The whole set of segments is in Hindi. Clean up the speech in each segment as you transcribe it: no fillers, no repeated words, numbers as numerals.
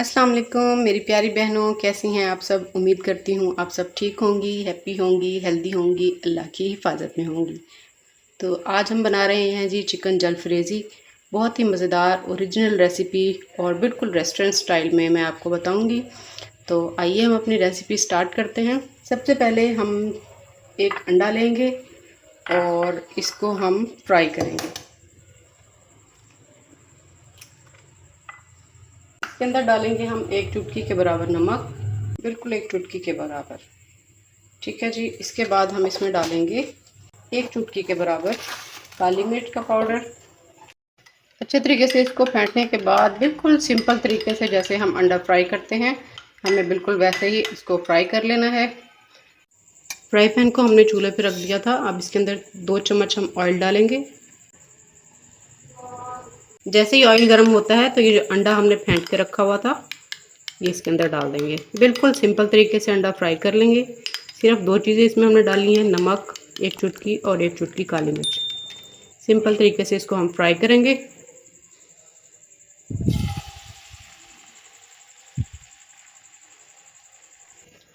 अस्सलाम वालेकुम मेरी प्यारी बहनों, कैसी हैं आप सब। उम्मीद करती हूँ आप सब ठीक होंगी, हैप्पी होंगी, हेल्दी होंगी, अल्लाह की हिफाजत में होंगी। तो आज हम बना रहे हैं जी चिकन जलफ्रेज़ी। बहुत ही मज़ेदार ओरिजिनल रेसिपी और बिल्कुल रेस्टोरेंट स्टाइल में मैं आपको बताऊँगी। तो आइए हम अपनी रेसिपी स्टार्ट करते हैं। सबसे पहले हम एक अंडा लेंगे और इसको हम फ्राई करेंगे। इसके अंदर डालेंगे हम एक चुटकी के बराबर नमक, बिल्कुल एक चुटकी के बराबर। ठीक है जी। इसके बाद हम इसमें डालेंगे एक चुटकी के बराबर काली मिर्च का पाउडर। अच्छे तरीके से इसको फेंटने के बाद बिल्कुल सिंपल तरीके से जैसे हम अंडा फ्राई करते हैं, हमें बिल्कुल वैसे ही इसको फ्राई कर लेना है। फ्राई पैन को हमने चूल्हे पे रख दिया था। अब इसके अंदर 2 चम्मच हम ऑयल डालेंगे। जैसे ही ऑयल गर्म होता है तो ये जो अंडा हमने फेंट के रखा हुआ था ये इसके अंदर डाल देंगे। बिल्कुल सिंपल तरीके से अंडा फ्राई कर लेंगे। सिर्फ 2 चीज़ें इसमें हमने डाली हैं, नमक एक चुटकी और एक चुटकी काली मिर्च। सिंपल तरीके से इसको हम फ्राई करेंगे।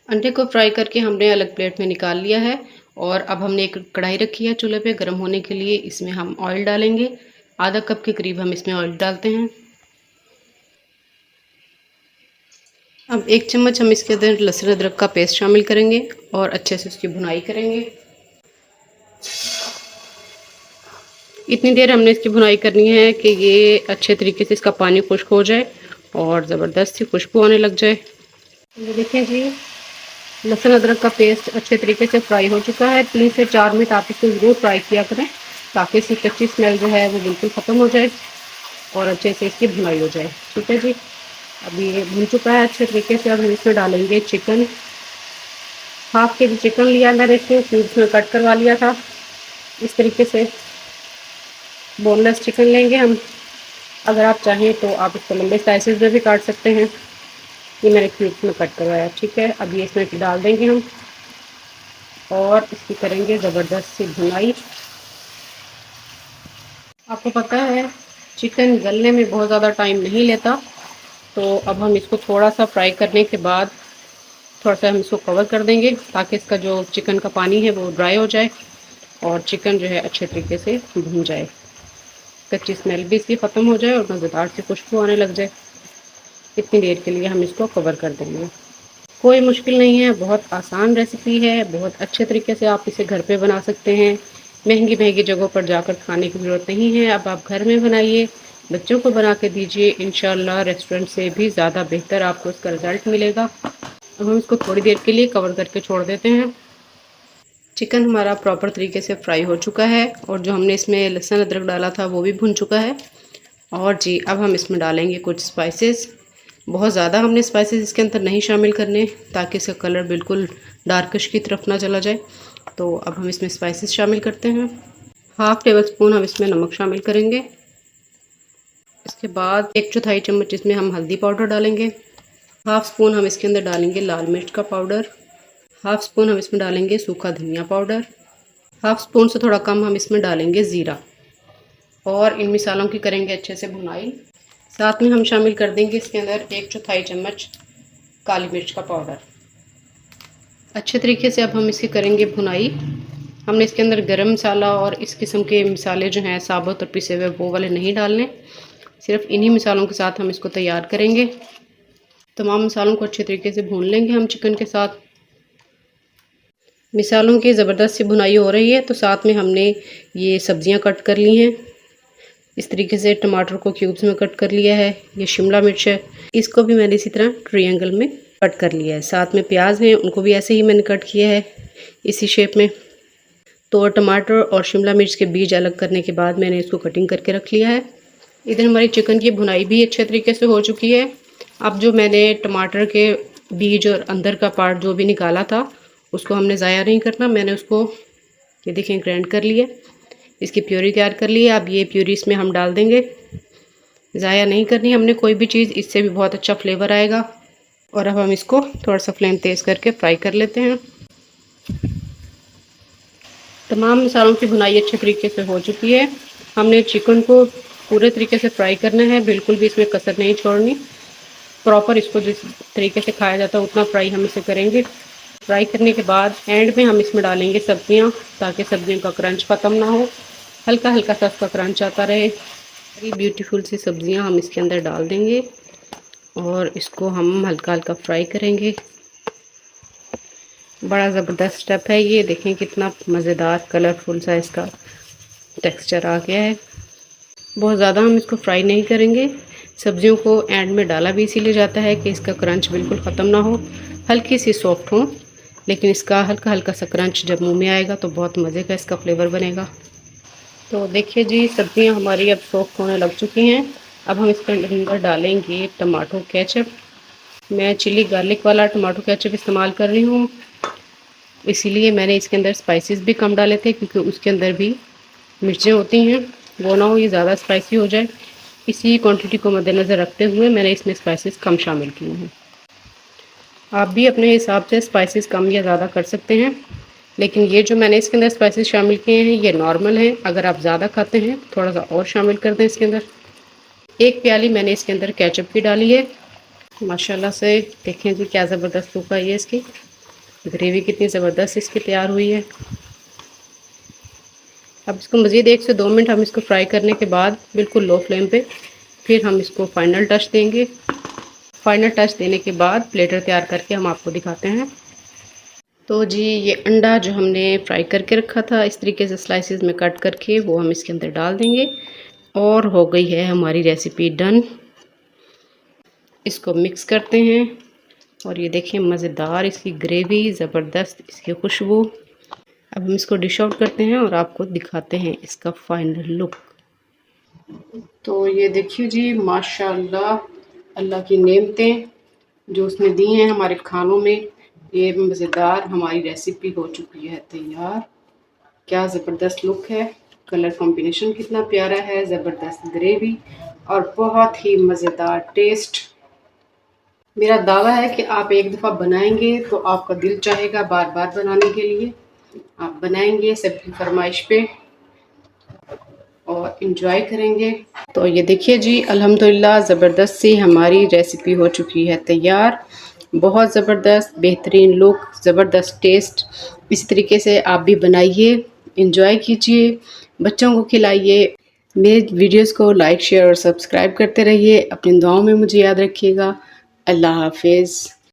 अंडे को फ्राई करके हमने अलग प्लेट में निकाल लिया है और अब हमने एक कढ़ाई रखी है चूल्हे पे गर्म होने के लिए। इसमें हम ऑयल डालेंगे। आधा कप के करीब हम इसमें ऑयल डालते हैं। अब 1 चम्मच हम इसके अंदर लहसुन अदरक का पेस्ट शामिल करेंगे और अच्छे से उसकी भुनाई करेंगे। इतनी देर हमने इसकी भुनाई करनी है कि ये अच्छे तरीके से इसका पानी खुश्क हो जाए और ज़बरदस्त सी खुशबू आने लग जाए। ये देखिए जी, लहसुन अदरक का पेस्ट अच्छे तरीके से फ्राई हो चुका है। 3 से 4 मिनट आप इसको ज़रूर फ्राई किया करें ताकि इसकी कच्ची स्मेल जो है वो बिल्कुल ख़त्म हो जाए और अच्छे से इसकी भुनाई हो जाए। ठीक है जी। अभी ये भुन चुका है अच्छे तरीके से। अब हम इसमें डालेंगे चिकन। हाफ के जी चिकन लिया मैंने, इसको क्यूब्स में कट करवा लिया था। इस तरीके से बोनलेस चिकन लेंगे हम। अगर आप चाहें तो आप इसको लंबे स्लाइसेस में भी काट सकते हैं। ये मैंने क्यूब्स में कट करवाया। ठीक है। अब ये इसमें डाल देंगे हम और इसकी करेंगे ज़बरदस्त सी भुनाई। आपको पता है चिकन गलने में बहुत ज़्यादा टाइम नहीं लेता, तो अब हम इसको थोड़ा सा फ्राई करने के बाद थोड़ा सा हम इसको कवर कर देंगे ताकि इसका जो चिकन का पानी है वो ड्राई हो जाए और चिकन जो है अच्छे तरीके से भून जाए, कच्ची स्मेल भी इसकी ख़त्म हो जाए और मज़ेदार से खुशबू आने लग जाए। इतनी देर के लिए हम इसको कवर कर देंगे। कोई मुश्किल नहीं है, बहुत आसान रेसिपी है। बहुत अच्छे तरीके से आप इसे घर पे बना सकते हैं। महंगी महंगी जगहों पर जाकर खाने की ज़रूरत नहीं है। अब आप घर में बनाइए, बच्चों को बना के दीजिए। इंशाल्लाह रेस्टोरेंट से भी ज़्यादा बेहतर आपको इसका रिज़ल्ट मिलेगा। अब हम इसको थोड़ी देर के लिए कवर करके छोड़ देते हैं। चिकन हमारा प्रॉपर तरीके से फ्राई हो चुका है और जो हमने इसमें लहसुन अदरक डाला था वो भी भुन चुका है। और जी अब हम इसमें डालेंगे कुछ स्पाइसेस। बहुत ज़्यादा हमने स्पाइसेस इसके अंदर नहीं शामिल करने ताकि इसका कलर बिल्कुल डार्किश की तरफ ना चला जाए। तो अब हम इसमें स्पाइसेस शामिल करते हैं। हाफ़ टेबल स्पून हम इसमें नमक शामिल करेंगे। इसके बाद 1/4 चम्मच इसमें हम हल्दी पाउडर डालेंगे। हाफ़ स्पून हम इसके अंदर डालेंगे लाल मिर्च का पाउडर। हाफ़ स्पून हम इसमें डालेंगे सूखा धनिया पाउडर। हाफ़ स्पून से थोड़ा कम हम इसमें डालेंगे ज़ीरा। और इन मिसालों की करेंगे अच्छे से भुनाई। साथ में हम शामिल कर देंगे इसके अंदर 1/4 चम्मच काली मिर्च का पाउडर। अच्छे तरीके से अब हम इसकी करेंगे भुनाई। हमने इसके अंदर गरम मसाला और इस किस्म के मसाले जो हैं साबुत और पिसे हुए वो वाले नहीं डालने। सिर्फ इन्हीं मसालों के साथ हम इसको तैयार करेंगे। तमाम मसालों को अच्छे तरीके से भून लेंगे हम चिकन के साथ। मिसालों की ज़बरदस्त सी भुनाई हो रही है तो साथ में हमने ये सब्ज़ियां कट कर ली हैं। इस तरीके से टमाटर को क्यूब्स में कट कर लिया है। ये शिमला मिर्च है, इसको भी मैंने इसी तरह ट्रायंगल में कट कर लिया है। साथ में प्याज हैं, उनको भी ऐसे ही मैंने कट किया है इसी शेप में। तो टमाटर और शिमला मिर्च के बीज अलग करने के बाद मैंने इसको कटिंग करके रख लिया है। इधर हमारी चिकन की भुनाई भी अच्छे तरीके से हो चुकी है। अब जो मैंने टमाटर के बीज और अंदर का पार्ट जो भी निकाला था उसको हमने ज़ाया नहीं करना। मैंने उसको ये देखें ग्राइंड कर लिया, इसकी प्यूरी तैयार कर ली है। अब ये प्यूरी इसमें हम डाल देंगे। ज़ाया नहीं करनी हमने कोई भी चीज़, इससे भी बहुत अच्छा फ्लेवर आएगा। और अब हम इसको थोड़ा सा फ्लेम तेज़ करके फ्राई कर लेते हैं। तमाम मसालों की भुनाई अच्छे तरीके से हो चुकी है। हमने चिकन को पूरे तरीके से फ्राई करना है, बिल्कुल भी इसमें कसर नहीं छोड़नी। प्रॉपर इसको जिस तरीके से खाया जाता है उतना फ्राई हम इसे करेंगे। फ्राई करने के बाद एंड में हम इसमें डालेंगे सब्जियां, ताकि सब्जियों का क्रंच ख़त्म ना हो, हल्का हल्का सा उसका क्रंच आता रहे। बड़ी ब्यूटीफुल सी सब्जियां हम इसके अंदर डाल देंगे और इसको हम हल्का हल्का फ्राई करेंगे। बड़ा ज़बरदस्त स्टेप है ये, देखें कितना मज़ेदार कलरफुल सा इसका टेक्सचर आ गया है। बहुत ज़्यादा हम इसको फ्राई नहीं करेंगे। सब्जियों को एंड में डाला भी इसीलिए जाता है कि इसका क्रंच बिल्कुल ख़त्म ना हो, हल्की सी सॉफ्ट हो, लेकिन इसका हल्का हल्का सा क्रंच जब मुंह में आएगा तो बहुत मज़े का इसका फ्लेवर बनेगा। तो देखिए जी, सब्जियां हमारी अब सॉफ्ट होने लग चुकी हैं। अब हम इसके अंदर डालेंगे टमाटो केचप। मैं चिली गार्लिक वाला टमाटो केचप इस्तेमाल कर रही हूँ, इसीलिए मैंने इसके अंदर स्पाइसेस भी कम डाले थे, क्योंकि उसके अंदर भी मिर्चें होती हैं, वो ना हो ये ज़्यादा स्पाइसी हो जाए। इसी क्वांटिटी को मद्देनज़र रखते हुए मैंने इसमें स्पाइसेस कम शामिल किए हैं। आप भी अपने हिसाब से स्पाइसेस कम या ज़्यादा कर सकते हैं, लेकिन ये जो मैंने इसके अंदर स्पाइसेस शामिल किए हैं ये नॉर्मल हैं। अगर आप ज़्यादा खाते हैं थोड़ा सा और शामिल कर दें इसके अंदर। एक प्याली मैंने इसके अंदर केचप की डाली है। माशाल्लाह से देखें जी क्या ज़बरदस्त सूखा है ये, इसकी ग्रेवी कितनी ज़बरदस्त इसकी तैयार हुई है। अब इसको मज़ीद 1 से 2 मिनट हम इसको फ्राई करने के बाद बिल्कुल लो फ्लेम पे फिर हम इसको फाइनल टच देंगे। फाइनल टच देने के बाद प्लेटर तैयार करके हम आपको दिखाते हैं। तो जी ये अंडा जो हमने फ्राई करके रखा था इस तरीके से स्लाइसेस में कट करके, वो हम इसके अंदर डाल देंगे और हो गई है हमारी रेसिपी डन। इसको मिक्स करते हैं और ये देखिए मज़ेदार इसकी ग्रेवी, ज़बरदस्त इसकी खुशबू। अब हम इसको डिश आउट करते हैं और आपको दिखाते हैं इसका फाइनल लुक। तो ये देखिए जी, माशाल्लाह अल्लाह की नेमतें जो उसने दी हैं हमारे खानों में, ये मज़ेदार हमारी रेसिपी हो चुकी है तैयार। क्या ज़बरदस्त लुक है, कलर कॉम्बिनेशन कितना प्यारा है, ज़बरदस्त ग्रेवी और बहुत ही मज़ेदार टेस्ट। मेरा दावा है कि आप एक दफ़ा बनाएंगे तो आपका दिल चाहेगा बार बार बनाने के लिए। आप बनाएंगे सबकी फरमाइश पे और इन्जॉय करेंगे। तो ये देखिए जी, अल्हम्दुलिल्लाह ज़बरदस्त सी हमारी रेसिपी हो चुकी है तैयार। बहुत ज़बरदस्त, बेहतरीन लुक, ज़बरदस्त टेस्ट। इसी तरीके से आप भी बनाइए, इन्जॉय कीजिए, बच्चों को खिलाइए। मेरे वीडियोस को लाइक, शेयर और सब्सक्राइब करते रहिए। अपनी दुआओं में मुझे याद रखिएगा। अल्लाह हाफिज़।